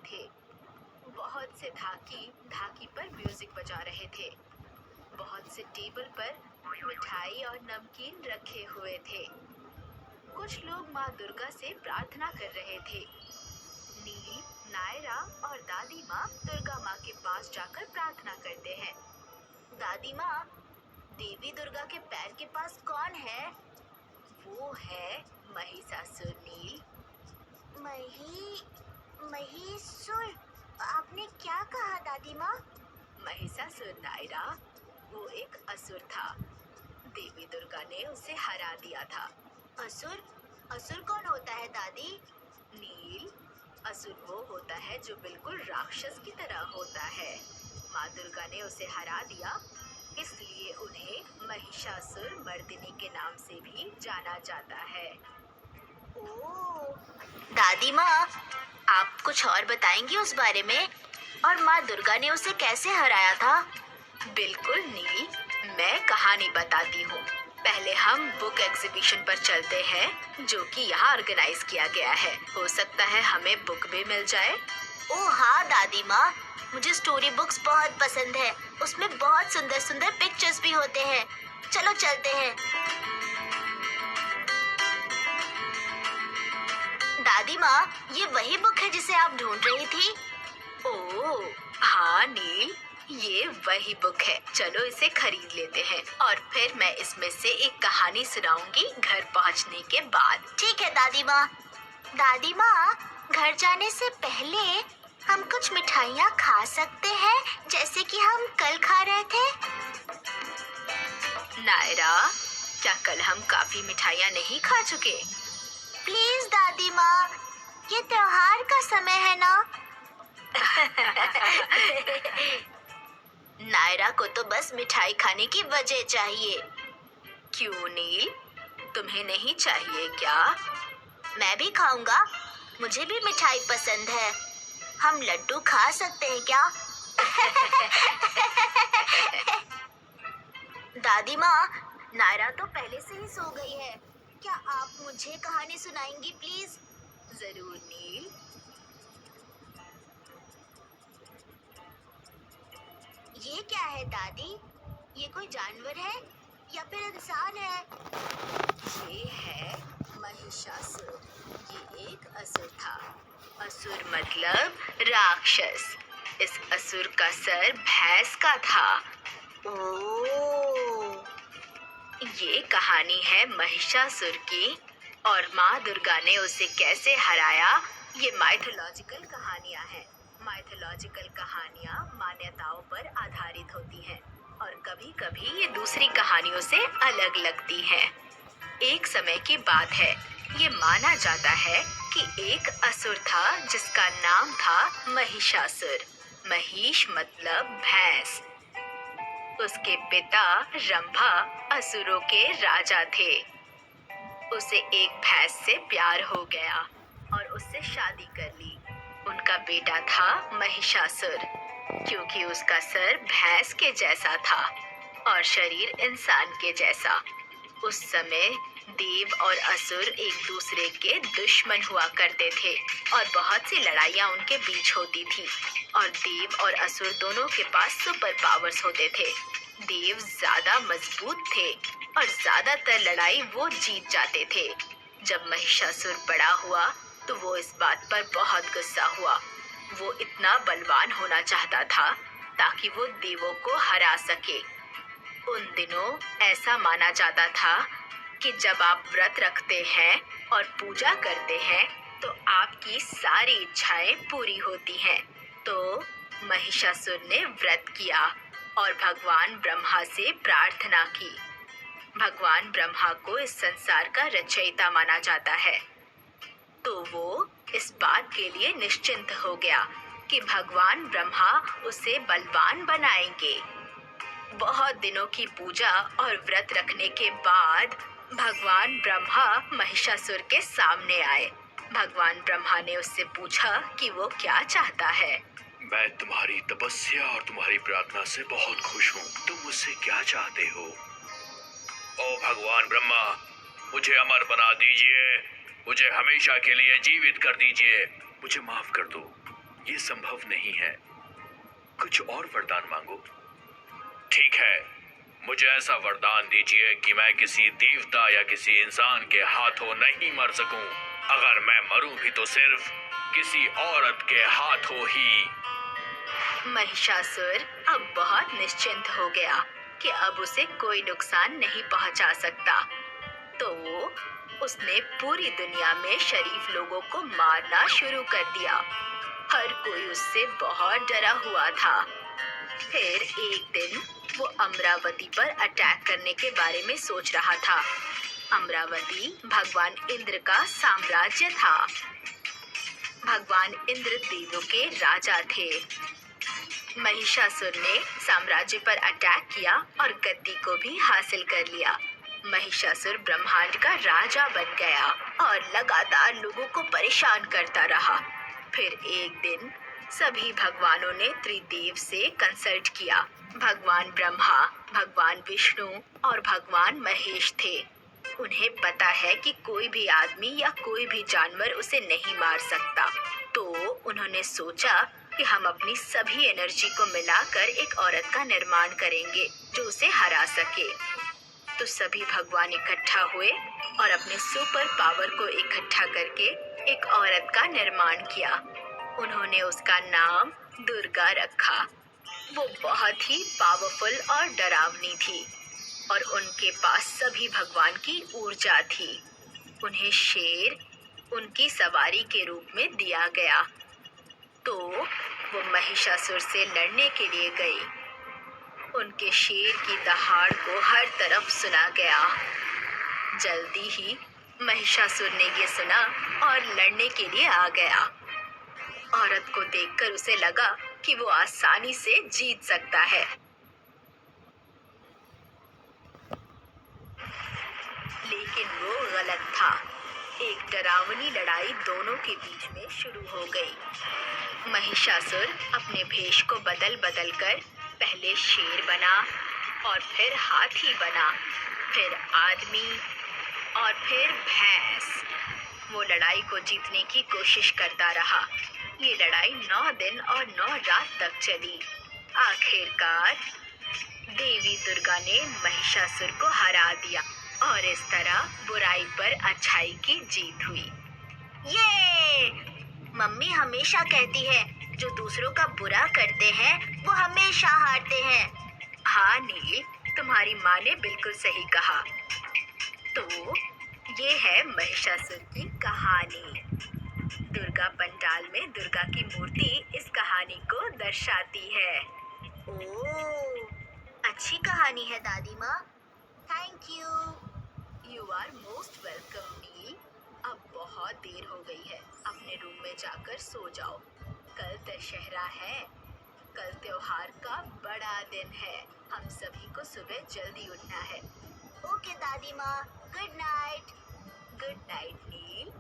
थे। बहुत से धाकी धाकी पर म्यूजिक बजा रहे थे। बहुत से टेबल पर मिठाई और नमकीन रखे हुए थे। कुछ लोग माँ दुर्गा से प्रार्थना कर रहे थे। नील, नायरा और दादी माँ दुर्गा माँ के पास जाकर प्रार्थना करते हैं। दादी माँ, देवी दुर्गा के पैर के पास कौन है? वो है महिषासुर। नील, महिषासुर? आपने क्या कहा दादी माँ? महिषासुर नायरा, वो एक असुर था। देवी दुर्गा ने उसे हरा दिया था। असुर? असुर कौन होता है दादी? नील, असुर वो होता है जो बिल्कुल राक्षस की तरह होता है। माँ दुर्गा ने उसे हरा दिया, इसलिए उन्हें महिषासुर मर्दिनी के नाम से भी जाना जाता है। ओह, दादी माँ, आप कुछ और बताएंगी उस बारे में? और माँ दुर्गा ने उसे कैसे हराया था? बिल्कुल नील, मैं कहानी बताती हूँ। पहले हम बुक एग्जीबिशन पर चलते हैं, जो कि यहाँ ऑर्गेनाइज किया गया है। हो सकता है हमें बुक भी मिल जाए। ओह हाँ दादी माँ, मुझे स्टोरी बुक्स बहुत पसंद है। उसमें बहुत सुंदर सुंदर पिक्चर्स भी होते हैं। चलो चलते हैं। दादी माँ, ये वही बुक है जिसे आप ढूंढ रही थी? ओह हाँ नील, ये वही बुक है। चलो इसे खरीद लेते हैं और फिर मैं इसमें से एक कहानी सुनाऊंगी घर पहुंचने के बाद। ठीक है दादी माँ। दादी माँ, घर जाने से पहले हम कुछ मिठाइयाँ खा सकते हैं, जैसे कि हम कल खा रहे थे? नायरा, क्या कल हम काफी मिठाइयाँ नहीं खा चुके? प्लीज दादी माँ, ये त्योहार का समय है ना? नायरा को तो बस मिठाई खाने की वजह चाहिए। क्यों नील, तुम्हें नहीं चाहिए क्या? मैं भी खाऊंगा, मुझे भी मिठाई पसंद है। हम लड्डू खा सकते हैं क्या? दादी माँ, नायरा तो पहले से ही सो गई है। क्या आप मुझे कहानी सुनाएंगी प्लीज? जरूर नील। ये क्या है दादी? ये कोई जानवर है या फिर इंसान है? ये है महिषासुर। ये एक असुर था। असुर मतलब राक्षस। इस असुर का सर भैंस का था। ओह, ये कहानी है महिषासुर की और माँ दुर्गा ने उसे कैसे हराया। ये माइथोलॉजिकल कहानियाँ हैं। माइथोलॉजिकल कहानियाँ मान्यताओं पर आधारित होती हैं और कभी-कभी ये दूसरी कहानियों से अलग लगती हैं। एक समय की बात है। ये माना जाता है कि एक असुर था जिसका नाम था महिषासुर। महिष मतलब भैंस। उसके पिता रंभा असुरों के राजा थे। उसे एक भैंस से प्यार हो गया और उससे शादी कर ली। उनका बेटा था महिषासुर, क्योंकि उसका सर भैंस के जैसा था और शरीर इंसान के जैसा। उस समय देव और असुर एक दूसरे के दुश्मन हुआ करते थे और बहुत सी लड़ाइयाँ उनके बीच होती थी और देव और असुर दोनों के पास सुपर पावर्स होते थे। देव ज्यादा मजबूत थे और ज्यादातर लड़ाई वो जीत जाते थे। जब महिषासुर बड़ा हुआ तो वो इस बात पर बहुत गुस्सा हुआ। वो इतना बलवान होना चाहता था ताकि वो देवों को हरा सके। उन दिनों ऐसा माना जाता था कि जब आप व्रत रखते हैं और पूजा करते हैं तो आपकी सारी इच्छाएं पूरी होती हैं। तो महिषासुर ने व्रत किया और भगवान ब्रह्मा से प्रार्थना की। भगवान ब्रह्मा को इस संसार का रचयिता माना जाता है, तो वो इस बात के लिए निश्चिंत हो गया कि भगवान ब्रह्मा उसे बलवान बनाएंगे। बहुत दिनों की पूजा और व्रत रखने के बाद भगवान ब्रह्मा महिषासुर के सामने आए। भगवान ब्रह्मा ने उससे पूछा कि वो क्या चाहता है। मैं तुम्हारी तपस्या और तुम्हारी प्रार्थना से बहुत खुश हूँ। तुम मुझसे क्या चाहते हो? ओ भगवान ब्रह्मा, मुझे अमर बना दीजिए। मुझे हमेशा के लिए जीवित कर दीजिए। मुझे माफ कर दो। ये संभव नहीं है। कुछ और वरदान मांगो। ठीक है, मुझे ऐसा वरदान दीजिए कि मैं किसी देवता या किसी इंसान के हाथों नहीं मर सकूं। अगर मैं मरूं भी तो सिर्फ किसी औरत के हाथों ही। महिषासुर अब बहुत निश्चिंत हो गया कि अब उसे कोई नुकसान नहीं पहुंचा सकता। तो उसने पूरी दुनिया में शरीफ लोगों को मारना शुरू कर दिया। हर कोई उससे बहुत डरा हुआ था। फिर एक दिन वो अमरावती पर अटैक करने के बारे में सोच रहा था। अमरावती भगवान इंद्र का साम्राज्य था। भगवान इंद्र देवों के राजा थे। महिषासुर ने साम्राज्य पर अटैक किया और गद्दी को भी हासिल कर लिया। महिषासुर ब्रह्मांड का राजा बन गया और लगातार लोगों को परेशान करता रहा। फिर एक दिन सभी भगवानों ने त्रिदेव से कंसल्ट किया। भगवान ब्रह्मा, भगवान विष्णु और भगवान महेश थे। उन्हें पता है कि कोई भी आदमी या कोई भी जानवर उसे नहीं मार सकता। तो उन्होंने सोचा कि हम अपनी सभी एनर्जी को मिलाकर एक औरत का निर्माण करेंगे जो उसे हरा सके। तो सभी भगवान इकट्ठा हुए और अपने सुपर पावर को इकट्ठा करके एक औरत का निर्माण किया। उन्होंने उसका नाम दुर्गा रखा। वो बहुत ही पावरफुल और डरावनी थी और उनके पास सभी भगवान की ऊर्जा थी। उन्हें शेर उनकी सवारी के रूप में दिया गया। तो वो महिषासुर से लड़ने के लिए गई। उनके शेर की दहाड़ को हर तरफ सुना गया। जल्दी ही महिषासुर ने ये सुना और लड़ने के लिए आ गया। औरत को देखकर उसे लगा कि वो आसानी से जीत सकता है। लेकिन वो गलत था। एक डरावनी लड़ाई दोनों के बीच में शुरू हो गई। महिषासुर अपने भेष को बदल बदल कर पहले शेर बना और फिर हाथी बना, फिर आदमी और फिर भैंस। वो लड़ाई को जीतने की कोशिश करता रहा। ये लड़ाई 9 दिन और 9 रात तक चली। आखिरकार देवी दुर्गा ने महिषासुर को हरा दिया और इस तरह बुराई पर अच्छाई की जीत हुई। ये मम्मी हमेशा कहती है जो दूसरों का बुरा करते हैं वो हमेशा हारते हैं। हाँ नील, तुम्हारी माँ ने बिल्कुल सही कहा। तो ये है महिषासुर की कहानी। दुर्गा पंडाल में दुर्गा की मूर्ति इस कहानी को दर्शाती है। ओह, अच्छी कहानी है दादी माँ। Thank you. You are most welcome Neel. अब बहुत देर हो गई है, अपने रूम में जाकर सो जाओ। कल दशहरा है। कल त्योहार का बड़ा दिन है। हम सभी को सुबह जल्दी उठना है। ओके दादी माँ, गुड नाइट। गुड नाइट नील।